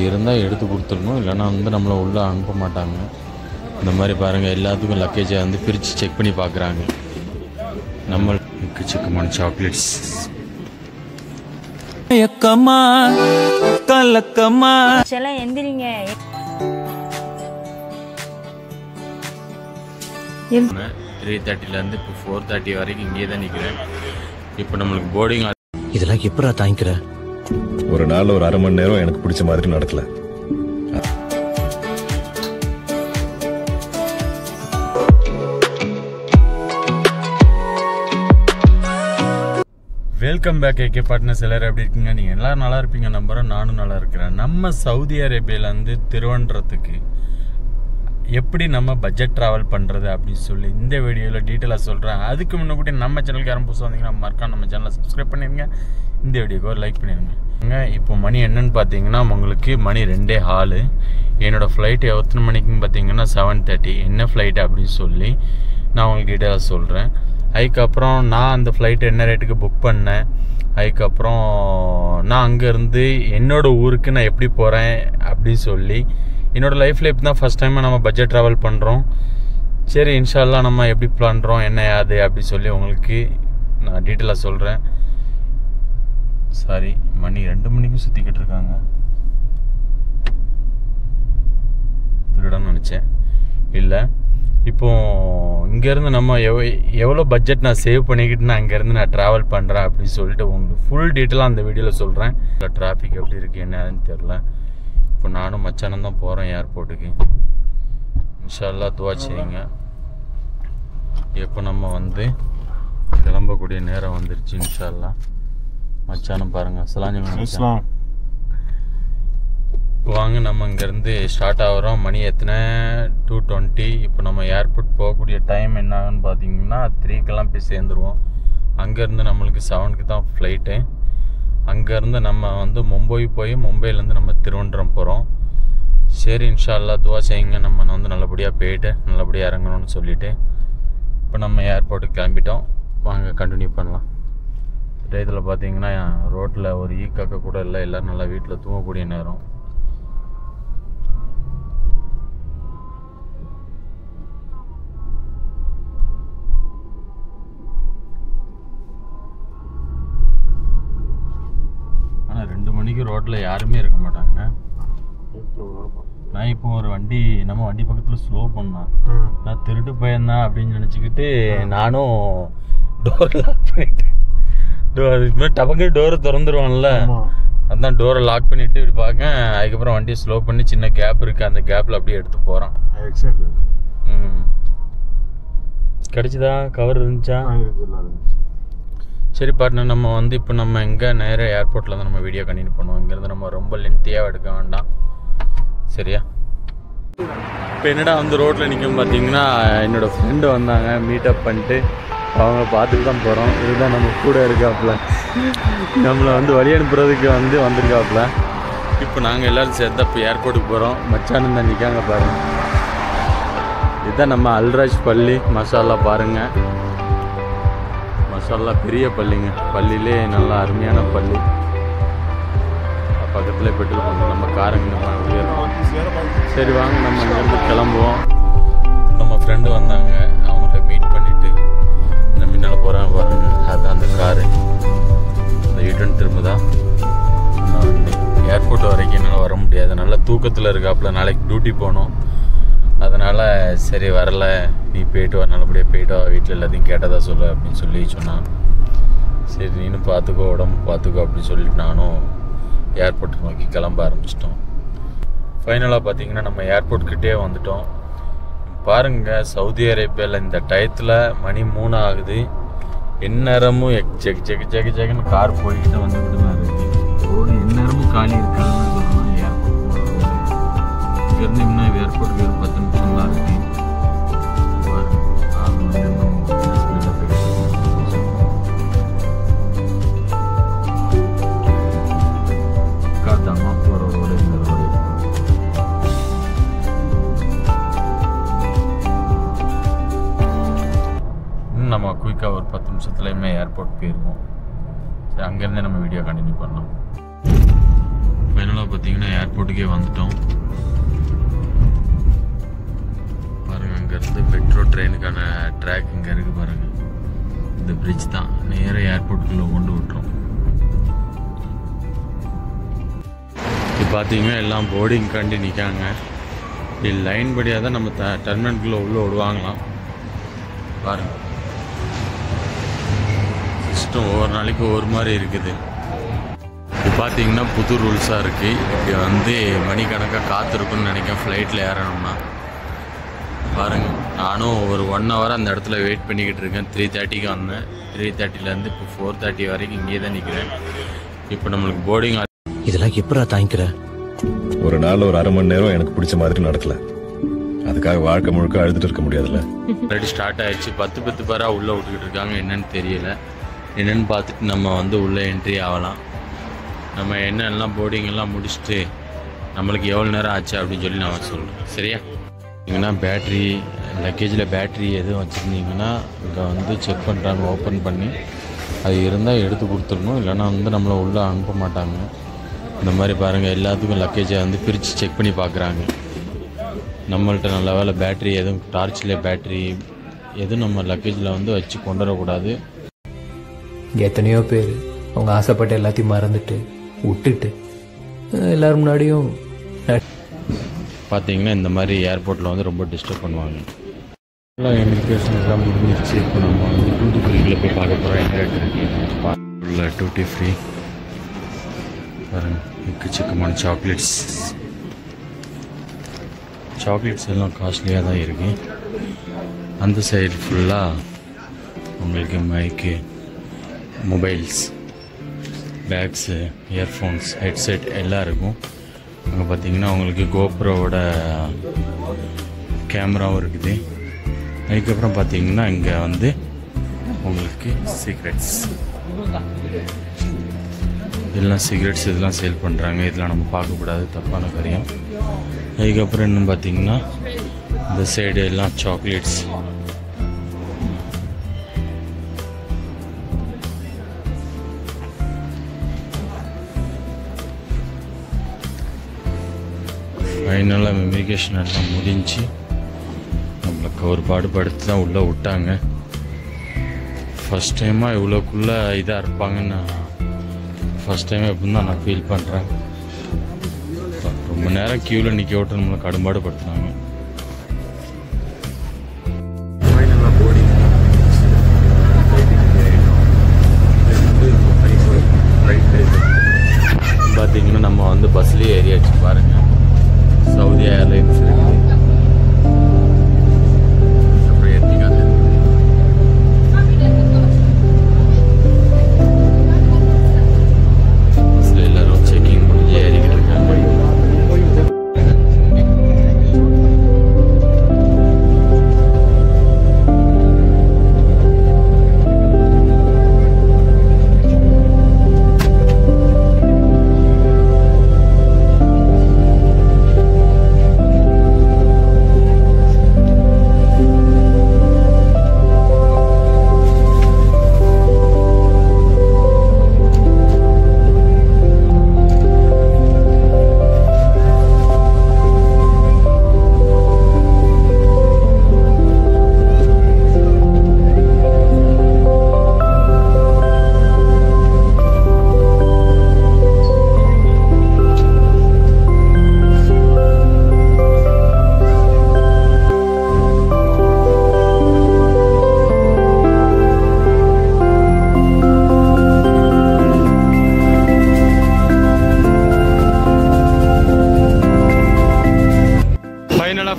இருந்தால் எடுத்து கொடுத்துடணும், இல்லைன்னா வந்து நம்மளை உள்ளே அனுப்ப மாட்டாங்க. இந்த மாதிரி பாருங்கள், எல்லாத்துக்கும் லக்கேஜை வந்து பிரித்து செக் பண்ணி பார்க்குறாங்க. நம்ம எக்கச்சக்கமான சாக்லேட்ஸ். எந்திரிங்க. 3:30 இப்போ 4:30 வரைக்கும் இங்கே தான் நிற்கிறேன். இப்போ நம்மளுக்கு போர்டிங். இதெல்லாம் எப்படா தாங்கிக்கிற? ஒரு நாள் ஒரு அரை மணி நேரம் எனக்கு பிடிச்ச மாதிரி நடக்கல. Welcome back AK partners. எல்லோரும் எப்படி இருக்கீங்க? நீங்கள் எல்லோரும் நல்லா இருப்பீங்க நம்புகிறேன். நானும் நல்லா இருக்கிறேன். நம்ம சவுதி அரேபியாவிலேருந்து திருவனந்தபுரத்துக்கு எப்படி நம்ம பட்ஜெட் ட்ராவல் பண்ணுறது அப்படின்னு சொல்லி இந்த வீடியோவில் டீட்டெயிலாக சொல்கிறேன். அதுக்கு முன்னாடி நம்ம சேனலுக்கு யாரும் புதுசாக வந்தீங்கன்னா மறக்காம நம்ம சேனலை சப்ஸ்கிரைப் பண்ணிடுங்க. இந்த வீடியோக்கு ஒரு லைக் பண்ணிடுங்க. இப்போ மணி என்னன்னு பார்த்தீங்கன்னா, உங்களுக்கு மணி 2:15. என்னோடய ஃப்ளைட்டு எத்தனை மணிக்குன்னு பார்த்தீங்கன்னா 7:30. என்ன ஃப்ளைட்டு அப்படின்னு சொல்லி நான் உங்களுக்கு டீட்டெயிலாக சொல்கிறேன். அதுக்கப்புறம் நான் அந்த ஃப்ளைட் என்ன ரேட்டுக்கு புக் பண்ணேன், அதுக்கப்புறம் நான் அங்கேருந்து என்னோடய ஊருக்கு நான் எப்படி போகிறேன் அப்படின்னு சொல்லி, என்னோடய லைஃப்பில் இப்போ தான் ஃபஸ்ட் டைமாக நம்ம பட்ஜெட் ட்ராவல் பண்ணுறோம். சரி, இன்ஷால்லா நம்ம எப்படி பண்ணுறோம் என்ன யாது அப்படி சொல்லி உங்களுக்கு நான் டீட்டெயிலாக சொல்கிறேன். சாரி, மணி 2 மணிக்கும் சுற்றிக்கிட்டு இருக்காங்க. திருடன்னு நினச்சேன். இல்லை, இப்போது இங்கேருந்து நம்ம எவ்வளோ பட்ஜெட் நான் சேவ் பண்ணிக்கிட்டு நான் இங்கேருந்து நான் ட்ராவல் பண்ணுறேன் அப்படின்னு சொல்லிட்டு உங்களுக்கு ஃபுல் டீட்டெயிலாக அந்த வீடியோவில் சொல்கிறேன். டிராஃபிக் எப்படி இருக்குது என்னன்னு தெரில. இப்போ நானும் மச்சானம் தான் போகிறேன் ஏர்போர்ட்டுக்கு. இன்ஷால்லா துவா செய்யுங்க. இப்போ நம்ம வந்து கிளம்பக்கூடிய நேரம் வந்துருச்சு. இன்ஷால்லா மச்சானம் பாருங்கள். அஸ்ஸலாமு வாங்க, நம்ம இங்கேருந்து ஸ்டார்ட் ஆகிறோம். மணி எத்தனை? 2:20. இப்போ நம்ம ஏர்போர்ட் போகக்கூடிய டைம் என்ன ஆகுன்னு பார்த்தீங்கன்னா 3 போய் சேர்ந்துருவோம். அங்கேருந்து நம்மளுக்கு 7 தான் ஃப்ளைட்டு. அங்கேருந்து நம்ம வந்து மும்பை போய் மும்பையிலேருந்து நம்ம திருவனந்தபுரம் போகிறோம். சரி, இன்ஷால்லா துவா செய்யுங்க. நம்ம வந்து நல்லபடியாக போயிட்டு நல்லபடியாக இறங்கணும்னு சொல்லிவிட்டு இப்போ நம்ம ஏர்போர்ட்டுக்கு கிளம்பிட்டோம். வாங்க கண்டினியூ பண்ணலாம். இதில் பார்த்தீங்கன்னா ரோட்டில் ஒரு ஈக்காக்க கூட இல்லை. எல்லோரும் நல்லா வீட்டில் தூங்கக்கூடிய நேரம். ஆனால் 2 மணிக்கு ரோட்டில் யாருமே இருக்க மாட்டாங்க. நான் இப்போ ஒரு நம்ம வண்டி பக்கத்தில் ஸ்லோ பண்ணேன். நான் திருட்டு போயிருந்தேன் அப்படின்னு நினச்சிக்கிட்டு நானும் டோர் லாக் பண்ணிட்டேன். டபக்கு டோரை திறந்துருவான்ல, அதான் டோரை லாக் பண்ணிவிட்டு இப்படி பார்க்க. அதுக்கப்புறம் வண்டியை ஸ்லோ பண்ணி சின்ன கேப் இருக்குது, அந்த கேப்பில் அப்படியே எடுத்து போகிறான். கிடச்சிதா? கவர் இருந்துச்சா? சரி பார்ட்னர், நம்ம வந்து இப்போ நம்ம எங்கே நேராக ஏர்போர்ட்டில் தான் நம்ம வீடியோ கண்டினியூ பண்ணுவோம். இங்கேருந்து நம்ம ரொம்ப லென்த்தியாக எடுக்க வேண்டாம், சரியா? இப்போ என்னடா வந்து ரோட்டில் நிற்கும் பார்த்தீங்கன்னா, என்னோடய ஃப்ரெண்டு வந்தாங்க. மீட்டப் பண்ணிட்டு அவங்க பார்த்துட்டு தான் போகிறோம். இதுதான் நம்ம கூட இருக்காப்புல, நம்மளை வந்து வழி அனுப்புறதுக்கு வந்திருக்காப்புல. இப்போ நாங்கள் எல்லோரும் சேர்த்து இப்போ ஏர்போர்ட்டுக்கு போகிறோம். மச்சானு தான் நிற்காங்க பாருங்கள். இதுதான் நம்ம அல்ராஜ் பள்ளி. மசாலா பாருங்கள், மசாலா பெரிய பள்ளிங்க. பள்ளியிலே நல்லா அருமையான பள்ளி. பக்கத்தில் பெட்ரோல் பங்க். நம்ம காருங்க சரி வாங்க நம்ம இங்கேருந்து கிளம்புவோம். நம்ம ஃப்ரெண்டு வந்தாங்க, அவங்கள்ட்ட மீட் பண்ணிவிட்டு இந்த முன்னால் போகிறேன் பாருங்க. அதுதான் அந்த காரு. அந்த யூட்டன் திரும்புதான். ஏர்போர்ட் வரைக்கும் என்னால் வர முடியாது, நல்லா தூக்கத்தில் இருக்காப்புல. நாளைக்கு டியூட்டி போகணும். அதனால் சரி வரல, நீ போயிட்டு வா, நல்லபடியாக போயிட்டு வா, வீட்டில் எல்லாத்தையும் கேட்டதாக சொல்லு அப்படின்னு சொல்லி சொன்னான். சரி நீனும் பார்த்துக்கோ, உடம்பு பார்த்துக்கோ அப்படின்னு சொல்லிட்டு நானும் ஏர்போர்ட்டுக்கு நோக்கி கிளம்ப ஆரம்பிச்சிட்டோம். ஃபைனலாக பார்த்தீங்கன்னா நம்ம ஏர்போர்ட்கிட்டே வந்துட்டோம். பாருங்கள், சவுதி அரேபியாவில் இந்த டயத்தில் மணி 3 ஆகுது. எந்நேரமும் ஜெகன்னு கார் போய்கிட்டு வந்துக்கிட்டு தான் இருக்குது. ரோடு எந்நேரமும் காலி இருக்காதுன்னு சொல்லலாம். ஏர்போர்ட் போகிற ரோடு இங்கேருந்து இன்னும் ஏர்போர்ட்டுக்கு ஒரு 10 நிமிஷம் தான் இருக்குது. காத்தாமா போகிற ரோடு இந்த ரோடு. நம்ம குயிக்காக ஒரு 10 நிமிஷத்துலையுமே ஏர்போர்ட் போயிருவோம். சரி, அங்கேருந்தே நம்ம வீடியோ கண்டினியூ பண்ணலாம். ஃபைனலாக பார்த்தீங்கன்னா ஏர்போர்ட்டுக்கே வந்துட்டோம். பாருங்கள், அங்கேருந்து மெட்ரோ ட்ரெயினுக்கான ட்ராக் இங்கே இருக்குது பாருங்கள். இந்த பிரிட்ஜ் தான் நேராக ஏர்போர்ட்டுக்குள்ளே கொண்டு விட்டுரும். இப்போ பார்த்தீங்கன்னா எல்லாம் போர்டிங் காண்டி நிற்காங்க. இது லைன் படியாக தான் நம்ம டெர்மினலுக்குள்ளே உள்ளே விடுவாங்களாம். பாருங்கள், சிஸ்டம் ஒவ்வொரு நாளைக்கு ஒவ்வொரு மாதிரி இருக்குது. இப்போ பார்த்தீங்கன்னா புது ரூல்ஸாக இருக்குது. இப்படி வந்து மணிக்கணக்காக காத்திருக்குன்னு நினைக்கிறேன் ஃப்ளைட்டில் ஏறணும்னா. பாருங்கள், நானும் ஒரு 1 hour அந்த இடத்துல வெயிட் பண்ணிக்கிட்டு இருக்கேன். 3:30க்கு வந்தேன். 3:30லேருந்து இப்போ 4:30 வரைக்கும் இங்கே தான் நிற்கிறேன். இப்போ நம்மளுக்கு போர்டிங். இதெல்லாம் எப்படா தாங்கிக்கிற? ஒரு நாள் ஒரு 1/2 மணி நேரம் எனக்கு பிடிச்ச மாதிரி நடக்கல. அதுக்காக வாழ்க்கை முழுக்க அழுதுட்டு இருக்க முடியாதுல்ல. ஆல்ரெடி ஸ்டார்ட் ஆயிடுச்சு. 10 பேராக உள்ளே விட்டுக்கிட்டு இருக்காங்க. என்னன்னு தெரியல. என்னென்னு பார்த்துட்டு நம்ம வந்து உள்ளே என்ட்ரி ஆகலாம். நம்ம என்னெல்லாம் போர்டிங் எல்லாம் முடிச்சுட்டு நம்மளுக்கு எவ்வளோ நேரம் ஆச்சு அப்படின்னு சொல்லி நான் சொல்கிறேன். சரியா? நீங்கன்னா பேட்ரி, லக்கேஜில் பேட்ரி எதுவும் வச்சுருந்தீங்கன்னா இங்கே வந்து செக் பண்ணுறாங்க. ஓப்பன் பண்ணி அது இருந்தால் எடுத்து கொடுத்துடணும். இல்லைனா வந்து நம்மளை உள்ளே அனுப்ப மாட்டாங்க. இந்த மாதிரி பாருங்கள், எல்லாத்துக்கும் லக்கேஜை வந்து பிரித்து செக் பண்ணி பார்க்குறாங்க. நம்மள்கிட்ட நல்ல வேலை பேட்ரி எதுவும், டார்ச்சில் பேட்ரி எதுவும் நம்ம லக்கேஜில் வந்து வச்சு கொண்டு வரக்கூடாது. இங்கே எத்தனையோ பேர் அவங்க ஆசைப்பட்ட எல்லாத்தையும் மறந்துட்டு விட்டுட்டு எல்லோரும் முன்னாடியும் பார்த்தீங்கன்னா இந்த மாதிரி ஏர்போர்ட்டில் வந்து ரொம்ப டிஸ்டர்ப் பண்ணுவாங்க. எல்லாம் இமிக்ரேஷன் எல்லாம் முடிஞ்சிருச்சு. இப்போ நம்ம வந்து டூட்டி ஃப்ரீக்கில் போய் பார்க்க போகிறோம். உள்ள டூட்டி ஃப்ரீ பாருங்கள், எக்கச்சக்கமான சாக்லேட்ஸ் எல்லாம் காஸ்ட்லியாக தான் இருக்குது. அந்த சைடு ஃபுல்லாக உங்களுக்கு மைக்கு, மொபைல்ஸ், பேக்ஸு, இயர்ஃபோன்ஸ், ஹெட்செட் எல்லாம் இருக்கும். அங்கே பார்த்தீங்கன்னா உங்களுக்கு கோப்ரோவோட கேமராவும் இருக்குது. அதுக்கப்புறம் பார்த்தீங்கன்னா இங்கே வந்து உங்களுக்கு சிகரெட்ஸ், இதெல்லாம் சிகரெட்ஸ் இதெல்லாம் சேல் பண்ணுறாங்க. இதெல்லாம் நம்ம பார்க்கக்கூடாது, தப்பான காரியம். அதுக்கப்புறம் இன்னும் பார்த்தீங்கன்னா இந்த சைடு எல்லாம் சாக்லேட்ஸ். ஃபைனலாக இமிக்ரேஷன் எல்லாம் முடிஞ்சு நம்மளுக்கு ஒரு பாடுபடுத்தி தான் உள்ளே விட்டாங்க. ஃபஸ்ட் டைமாக இவ்வளோக்குள்ளே இதாக இருப்பாங்கன்னு ஃபஸ்ட் டைம் எப்படின்னு தான் நான் ஃபீல் பண்ணுறேன். ரொம்ப நேரம் க்யூவில் நிற்க விட்டு நம்மளை கடும்பாடுபடுத்தினாங்க. ஃபைனலாக போர்டிங் பார்த்தீங்கன்னா நம்ம வந்து பஸ்லேயே ஏறியாச்சு. பாருங்கள், சவுதி ஏர்லைன்ஸ் இருக்குது. அப்புறம் எத்திகாத் இருக்குது. பஸ்ஸில் எல்லோரும் செக்கிங் முடிஞ்சு ஏறிக்கிட்டு இருக்காங்க.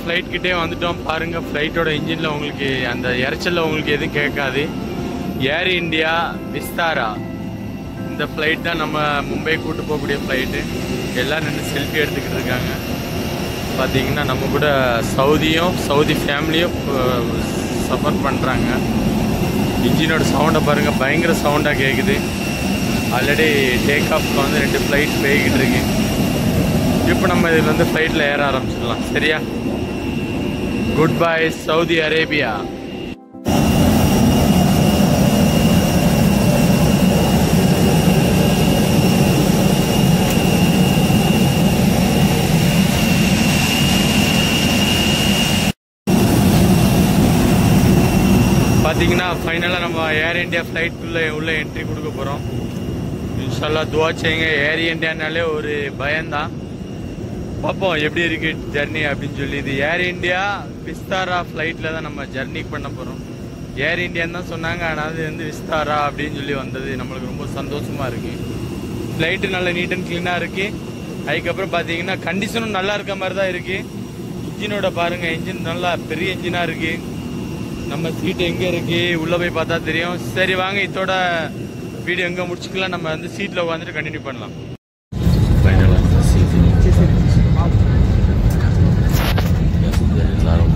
ஃப்ளைட் கிட்டே வந்துட்டோம். பாருங்கள், ஃப்ளைட்டோட இன்ஜினில் உங்களுக்கு அந்த இறைச்சலில் உங்களுக்கு எதுவும் கேட்காது. ஏர் இண்டியா விஸ்தாரா இந்த ஃப்ளைட் தான் நம்ம மும்பை கூட்டு போகக்கூடிய ஃப்ளைட்டு. எல்லாம் நின்று செல்ஃபி எடுத்துக்கிட்டு இருக்காங்க. பார்த்தீங்கன்னா நம்ம கூட சவுதி ஃபேமிலியும் சஃபர் பண்ணுறாங்க. இன்ஜினோட சவுண்டை பாருங்கள், பயங்கர சவுண்டாக கேட்குது. ஆல்ரெடி டேக் ஆஃப்க்கு வந்து 2 ஃப்ளைட் போய்கிட்டு இருக்கு. இப்போ நம்ம இதில் வந்து ஃப்ளைட்டில் ஏற ஆரம்பிச்சிடலாம். சரியா? Good bye Saudi Arabia. பார்த்தீங்கன்னா ஃபைனலாக நம்ம ஏர் இந்தியா ஃப்ளைட்டுக்குள்ளே உள்ள என்ட்ரி கொடுக்க போகிறோம். இன்ஷால்லா துவா செய்யுங்க. ஏர் இந்தியானாலே ஒரு பயம்தான். பார்ப்போம் எப்படி இருக்கு ஜர்னி அப்படின்னு சொல்லி. இது ஏர் இந்தியா விஸ்தாரா ஃப்ளைட்டில் தான் நம்ம ஜர்னி பண்ண போகிறோம். ஏர் இந்தியான்னு தான் சொன்னாங்க, ஆனால் அது வந்து விஸ்தாரா அப்படின்னு சொல்லி வந்தது. நம்மளுக்கு ரொம்ப சந்தோஷமாக இருக்குது. ஃப்ளைட்டு நல்லா நீட் அண்ட் க்ளீனாக இருக்குது. அதுக்கப்புறம் பார்த்தீங்கன்னா கண்டிஷனும் நல்லா இருக்க மாதிரி தான் இருக்குது. இன்ஜினோட பாருங்கள், இன்ஜின் நல்லா பெரிய இன்ஜினாக இருக்குது. நம்ம சீட்டு எங்கே இருக்குது உள்ளே போய் பார்த்தா தெரியும். சரி வாங்க, இதோட வீடியோ எங்கே முடிச்சுக்கலாம். நம்ம வந்து சீட்டில் உட்காந்துட்டு கண்டினியூ பண்ணலாம். எல்லாரும்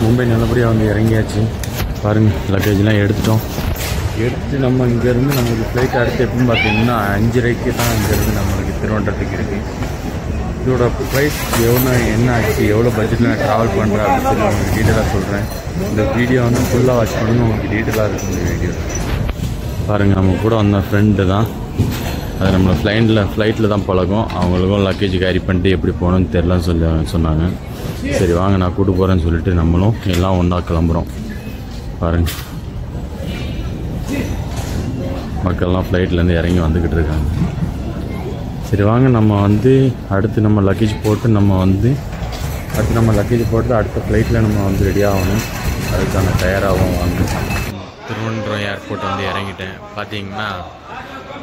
மும்பை நல்லபடியாக வந்து இறங்கியாச்சு. பாருங்கள், லக்கேஜ்லாம் எடுத்துட்டோம். எடுத்து நம்ம இங்கேருந்து நம்மளுக்கு ஃப்ளைட் அடுத்து எப்படின்னு பார்த்தீங்கன்னா 5:30 தான் இங்கேருந்து நம்மளுக்கு திருவனந்தபுரத்துக்கு இருக்குது. இதோட ப்ரைஸ் என்ன ஆச்சு, எவ்வளோ பட்ஜெட்டில் நான் ட்ராவல் பண்ணுறேன் அப்படின்னு சொல்லி உங்களுக்கு டீட்டெயிலாக சொல்கிறேன். இந்த வீடியோ வந்து ஃபுல்லாக வாட்ச் பண்ணணும், உங்களுக்கு டீட்டெயிலாக இருக்கும் இந்த வீடியோ. பாருங்கள், நம்ம கூட வந்த ஃப்ரெண்டு தான். அது நம்மளை ஃப்ளைட்டில் தான் பழகும். அவங்களுக்கும் லக்கேஜ் கேரி பண்ணிட்டு எப்படி போகணுன்னு தெரிலன்னு சொன்னாங்க. சரி வாங்க, நான் கூட்டு போகிறேன்னு சொல்லிட்டு நம்மளும் எல்லாம் ஒன்றா கிளம்புறோம். பாருங்கள், மக்கள்லாம் ஃப்ளைட்லேருந்து இறங்கி வந்துக்கிட்டு இருக்காங்க. சரி வாங்க, நம்ம வந்து அடுத்து நம்ம லக்கேஜ் போட்டு அடுத்த ஃப்ளைட்டில் நம்ம வந்து ரெடி ஆகணும். அதுக்கான தயாராகும். வாங்க, திருவனந்தபுரம் ஏர்போர்ட் வந்து இறங்கிட்டேன். பார்த்தீங்கன்னா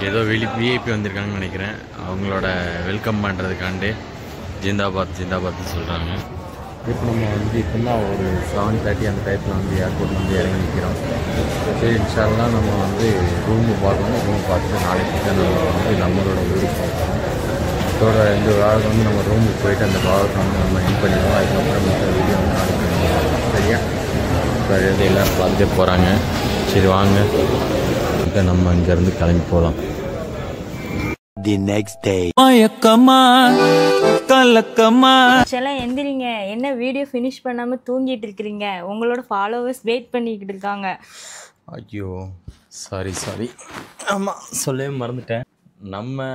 ஏதோ விஐபி வந்திருக்காங்கன்னு நினைக்கிறேன். அவங்களோட வெல்கம் பண்ணுறதுக்காண்டு ஜிந்தாபாத்னு சொல்கிறாங்க. இப்போ நம்ம வந்து இப்போதான் ஒரு 7:30 அந்த டைப்பில் வந்து ஏர்போர்ட்டில் வந்து இறங்கி நிற்கிறோம். சரி, இன்ஷால்லாம் நம்ம வந்து ரூமு பார்க்கணும். ரூம் பார்த்துட்டு நாளைக்கு தான் நம்ம வந்து நம்மளோட ஊருக்கு போகிறோம். இதோட இந்த வாரம் வந்து நம்ம ரூமுக்கு போயிட்டு அந்த வாரத்தை வந்து நம்ம என் பண்ணிடுவோம். அதுக்கப்புறம் மற்ற வீடியோ வந்து நாளைக்கு சரியா இப்போ எல்லோரும் பார்த்துட்டே போகிறாங்க. சரி வாங்க, நம்ம இங்கேருந்து கிளம்பி போகலாம். The next day. எல்லாம் எந்திரிங்க. என்ன வீடியோ ஃபினிஷ் பண்ணாமல் தூங்கிட்டு இருக்கிறீங்க? உங்களோட ஃபாலோவர்ஸ் வெயிட் பண்ணிக்கிட்டு இருக்காங்க. ஐயோ, சாரி. ஆமாம், சொல்லவே மறந்துட்டேன். நம்ம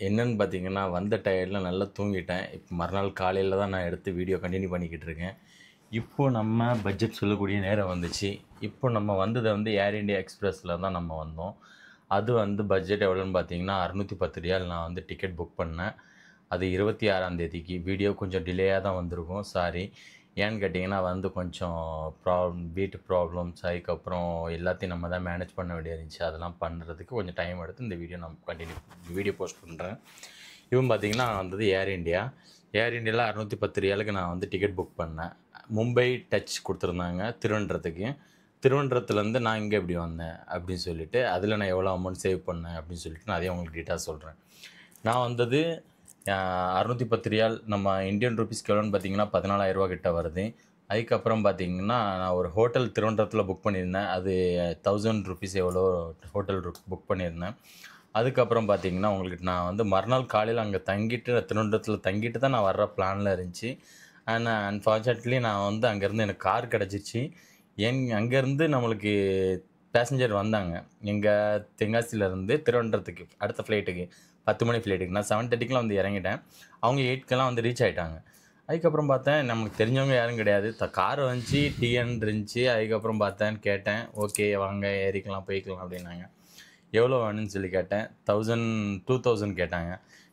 என்னன்னு பார்த்தீங்கன்னா வந்த டயர்டில் நல்லா தூங்கிட்டேன். இப்போ மறுநாள் காலையில் தான் நான் எடுத்து வீடியோ கண்டினியூ பண்ணிக்கிட்டு இருக்கேன். இப்போது நம்ம பட்ஜெட் சொல்லக்கூடிய நேரம் வந்துச்சு. இப்போ நம்ம வந்ததை வந்து ஏர் இண்டியா எக்ஸ்பிரஸில் தான் நம்ம வந்தோம். அது வந்து பட்ஜெட் எவ்வளோன்னு பார்த்தீங்கன்னா 610 ரியால் நான் வந்து டிக்கெட் புக் பண்ணேன். அது 26ஆம் தேதிக்கு. வீடியோ கொஞ்சம் டிலேயாக தான் வந்திருக்கும், சாரி. ஏன்னு கேட்டிங்கன்னா வந்து கொஞ்சம் வீட்டு ப்ராப்ளம்ஸ், அதுக்கப்புறம் எல்லாத்தையும் நம்ம தான் மேனேஜ் பண்ண வேண்டியது இருந்துச்சு. அதெல்லாம் பண்ணுறதுக்கு கொஞ்சம் டைம் எடுத்து இந்த வீடியோ போஸ்ட் பண்ணுறேன். இவன் பார்த்திங்கன்னா வந்தது ஏர் இண்டியாவில் 610 ரியாலுக்கு நான் வந்து டிக்கெட் புக் பண்ணேன். மும்பை டச் கொடுத்துருந்தாங்க திருவனந்தபுரத்துலேருந்து நான் இங்கே எப்படி வந்தேன் அப்படின்னு சொல்லிவிட்டு, அதில் நான் எவ்வளோ அமௌண்ட் சேவ் பண்ணேன் அப்படின்னு சொல்லிட்டு நான் அதே உங்களுக்கு டீட்டெயிலாக சொல்கிறேன். நான் வந்தது 610 ரியால் நம்ம இந்தியன் ருபீஸ்க்கு எவ்வளோன்னு பார்த்தீங்கன்னா 14,000 ரூபா கிட்ட வருது. அதுக்கப்புறம் பார்த்தீங்கன்னா நான் ஒரு ஹோட்டல் திருவனந்தபுரத்தில் புக் பண்ணியிருந்தேன். அது 1000 ருபீஸ் எவ்வளோ ஹோட்டல் புக் பண்ணியிருந்தேன். அதுக்கப்புறம் பார்த்தீங்கன்னா உங்களுக்கு நான் வந்து மறுநாள் காலையில் அங்கே திருவனந்தபுரத்தில் தங்கிட்டு தான் நான் வர்ற பிளானில் இருந்துச்சு. ஆனால் அன்ஃபார்ச்சுனேட்லி நான் வந்து அங்கேருந்து எனக்கு கார் கிடச்சிச்சு. அங்கேருந்து நம்மளுக்கு பேசஞ்சர் வந்தாங்க. எங்கள் தென்காசியிலேருந்து திருவனந்தபுரத்துக்கு அடுத்த ஃப்ளைட்டுக்கு 10 மணி ஃப்ளைட்டுக்கு நான் 7:30க்குலாம் வந்து இறங்கிட்டேன். அவங்க 8க்கெல்லாம் வந்து ரீச் ஆகிட்டாங்க. அதுக்கப்புறம் பார்த்தேன் நம்மளுக்கு தெரிஞ்சவங்க யாரும் கிடையாது. கார் வந்துச்சு, டிஎன் இருந்துச்சு. அதுக்கப்புறம் கேட்டேன், ஓகே வாங்க ஏறிக்கலாம் போய்க்கலாம் அப்படின்னாங்க. எவ்வளோ வேணும்னு சொல்லி கேட்டேன். 2000 கேட்டாங்க.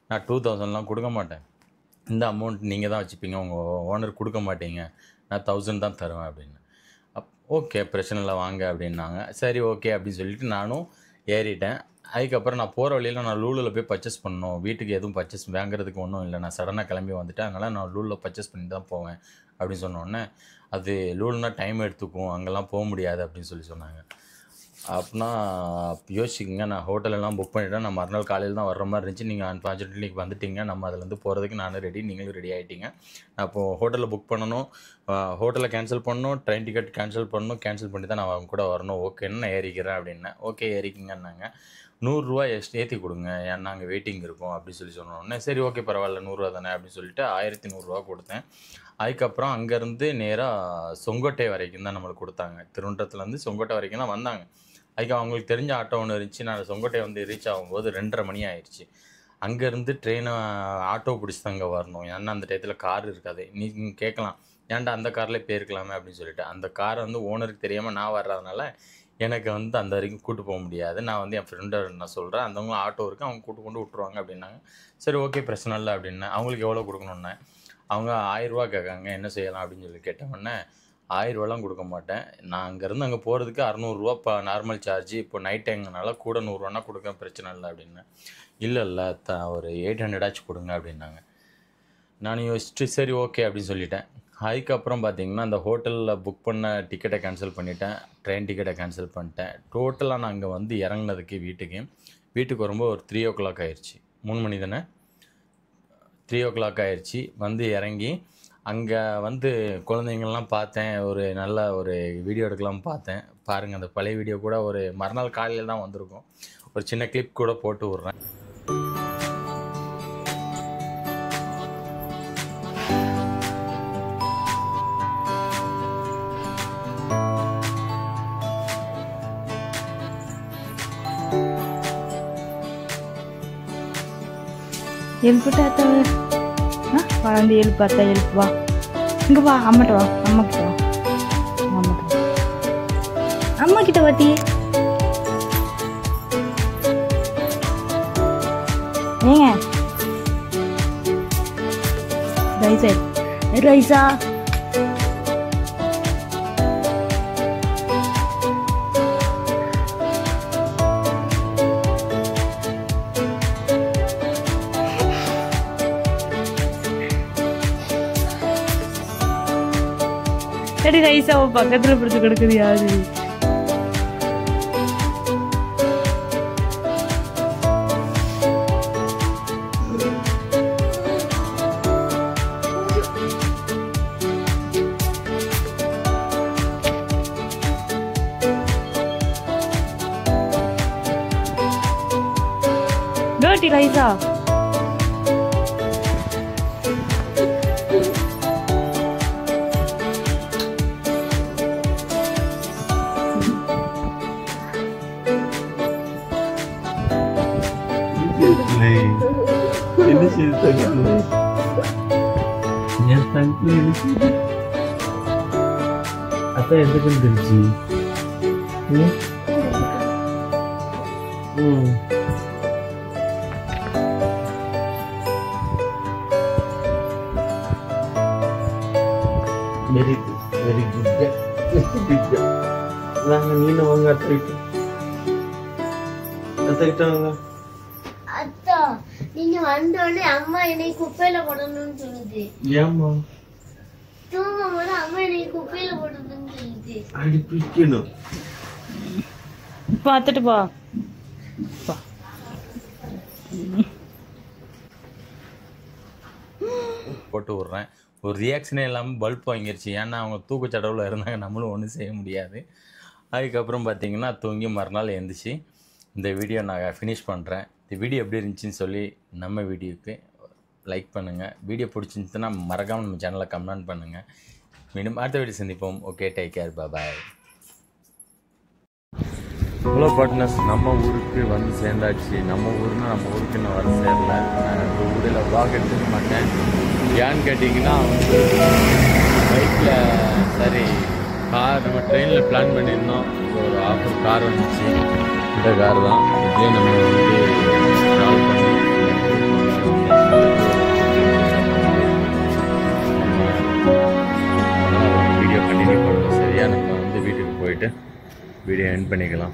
நான் 2000லாம் கொடுக்க மாட்டேன், இந்த அமௌண்ட் நீங்கள் தான் வச்சுப்பீங்க, உங்கள் ஓனர் கொடுக்க மாட்டீங்க, நான் 1000 தான் தருவேன் அப்படின்னு. ஓகே பிரச்சனை இல்லை வாங்க அப்படின்னாங்க. சரி ஓகே அப்படின்னு சொல்லிட்டு நானும் ஏறிட்டேன். அதுக்கப்புறம் நான் போகிற வழியில் நான் லூலில் போய் பர்ச்சேஸ் பண்ணணும், வீட்டுக்கு எதுவும் பர்ச்சேஸ் வாங்குறதுக்கு ஒன்றும் இல்லை, நான் சடனாக கிளம்பி வந்துட்டேன், அதனால் நான் லூலில் பர்ச்சேஸ் பண்ணி தான் போவேன் அப்படின்னு சொன்னோடனே, அது லூல்னா டைம் எடுத்துக்கும், அங்கெல்லாம் போக முடியாது அப்படின்னு சொன்னாங்க. அப்படின்னா யோசிச்சுக்கோங்க, நான் ஹோட்டலெல்லாம் புக் பண்ணிவிட்டேன், நான் மறுநாள் காலையில் தான் வர்ற மாதிரி இருந்துச்சு. நீங்கள் அன்ஃபார்ச்சுனேட்லி வந்துட்டீங்க, நம்ம அதுலேருந்து போகிறதுக்கு நானும் ரெடி, நீங்களும் ரெடி ஆகிட்டீங்க. நான் இப்போது ஹோட்டலில் புக் பண்ணணும், ஹோட்டலில் கேன்சல் பண்ணணும், ட்ரெயின் டிக்கெட் கேன்சல் பண்ணணும், கேன்சல் பண்ணி தான் நான் அவங்க கூட வரணும். ஓகேன்னு நான் ஏறிக்கிறேன் அப்படின்னேன். ஓகே ஏறிக்கிங்கன்னாங்க. 100 ரூபா ஏற்றி கொடுங்க, ஏன்னா அங்கே வெயிட்டிங் இருக்கும் அப்படின்னு சொன்னோடனே, சரி ஓகே பரவாயில்ல 100 ரூபா தானே அப்படின்னு சொல்லிட்டு 1100 ரூபா கொடுத்தேன். அதுக்கப்புறம் அங்கேருந்து நேராக செங்கோட்டை வரைக்கும் தான் நம்மளுக்கு கொடுத்தாங்க. திருவனந்தபுரத்துலேருந்து செங்கோட்டை வரைக்கும் தான் வந்தாங்க. அதுக்கு அவங்களுக்கு தெரிஞ்ச ஆட்டோ ஒன்று இருந்துச்சு. நான் செங்கோட்டை ரீச் ஆகும்போது 2:30 மணி ஆயிடுச்சு. அங்கேருந்து ட்ரெயினை ஆட்டோ பிடிச்சி தான் அங்கே வரணும், ஏன்னா அந்த டயத்தில் கார் இருக்காது. நீங்கள் கேட்கலாம், ஏன்டா அந்த கார்லேயே போயிருக்கலாமே அப்படின்னு சொல்லிட்டு. அந்த காரை ஓனருக்கு தெரியாமல் நான் வர்றதுனால எனக்கு அந்த வரைக்கும் கூட்டு போக முடியாது. நான் என் ஃப்ரெண்டை நான் சொல்கிறேன், அந்தவங்களும் ஆட்டோ இருக்குது, அவங்க கூட்டு கொண்டு விட்ருவாங்க அப்படின்னாங்க. சரி ஓகே பிரச்சனை இல்லை அப்படின்னேன். அவங்களுக்கு எவ்வளோ கொடுக்கணுன்னே, அவங்க 1000 ரூபா கேட்காங்க, என்ன செய்யலாம் அப்படின்னு சொல்லி கேட்டோன்னே, 1000 ரூபாலாம் கொடுக்க மாட்டேன், நான் அங்கேருந்து அங்கே போகிறதுக்கு 600 ரூபா இப்போ நார்மல் சார்ஜ், இப்போ நைட் டைம்னால கூட 100 ரூபானா கொடுக்க பிரச்சனை இல்லை அப்படின்னேன். இல்லை ஒரு 800 ஆச்சு கொடுங்க அப்படின்னாங்க. நான் யோசிச்சுட்டு சரி ஓகே அப்படின்னு சொல்லிட்டேன். அதுக்கப்புறம் பார்த்திங்கன்னா அந்த ஹோட்டலில் புக் பண்ண டிக்கெட்டை கேன்சல் பண்ணிட்டேன், ட்ரெயின் டிக்கெட்டை கேன்சல் பண்ணிட்டேன். டோட்டலாக நான் அங்கே இறங்கினதுக்கு வீட்டுக்கு வரும்போது ஒரு 3 o'clock ஆயிடுச்சு. 3 மணி தானே, 3 o'clock ஆயிடுச்சு. இறங்கி அங்கே குழந்தைங்கள்லாம் பார்த்தேன், ஒரு நல்ல ஒரு வீடியோ எடுக்கலாம் பார்த்தேன். பாருங்கள், அந்த பழைய வீடியோ கூட ஒரு மறுநாள் காலையில் தான் வந்திருக்கும், ஒரு சின்ன கிளிப் கூட போட்டு விட்றேன். எழுப்பிட்டா வளர்ந்து எழுப்பாத்தா எழுப்பு வா, இங்கே வா, அம்மாட்ட வா, அம்மா கிட்ட வா, அம்மா கிட்ட வாட்டி. ஏங்க ரைஸா சரி ரைஸா பக்கத்துல பிடிச்சு கிடக்குது யாரு? டர்ட்டி ரைஸா என்ன செய்து அதான் எதுக்கு தெரிஞ்சு வெரி குட் வாங்க, நீனும் வாங்க அத்தைக்கிட்ட வாங்க. அத்தா நீங்க வந்தோடனே அம்மா என்னை குப்பையில போடணும்னு சொல்லுது. ஏம்மா? தூங்கும் போது அம்மா என்னை குப்பையில போடணும்னு சொல்லுது. அடி பிடிக்கணும். பார்த்துட்டு பா. போட்டு விட்றேன். ஒரு ரியாக்ஷனே இல்லாமல் பல்ப் வாங்கிருச்சு. ஏன்னா அவங்க தூக்கச்சடவில் இருந்தாங்க, நம்மளும் ஒன்றும் செய்ய முடியாது. அதுக்கப்புறம் பார்த்திங்கன்னா தூங்கி மறுநாள் எழுந்திரிச்சு இந்த வீடியோ நான் ஃபினிஷ் பண்ணுறேன். இந்த வீடியோ எப்படி இருந்துச்சுன்னு சொல்லி நம்ம வீடியோவுக்கு லைக் பண்ணுங்கள். வீடியோ பிடிச்சிருந்துச்சுன்னா மறக்காமல் நம்ம சேனலை கமெண்ட் பண்ணுங்கள். மீண்டும் அடுத்த வீடியோ சந்திப்போம். ஓகே, டேக் கேர், பாய். ஹலோ பார்ட்னர்ஸ், நம்ம ஊருக்கு சேர்ந்தாச்சு. நம்ம ஊருக்கு நான் வர சேரல. நான் இந்த ஊரில் வாக் எடுத்துக்க மாட்டேன். ஏன்னு கேட்டிங்கன்னா பைக்கில் சரி கார் நம்ம ட்ரெயினில் பிளான் பண்ணியிருந்தோம். ஒரு ஆஃபர் கார் வந்துச்சு. இந்த கார் தான் இதே நம்ம ட்ராவல் பண்ணி வீடியோ கண்டினியூ பண்ணுறோம். சரியா, நம்ம வீடியோ போயிட்டு வீடியோ எண்ட் பண்ணிக்கலாம்.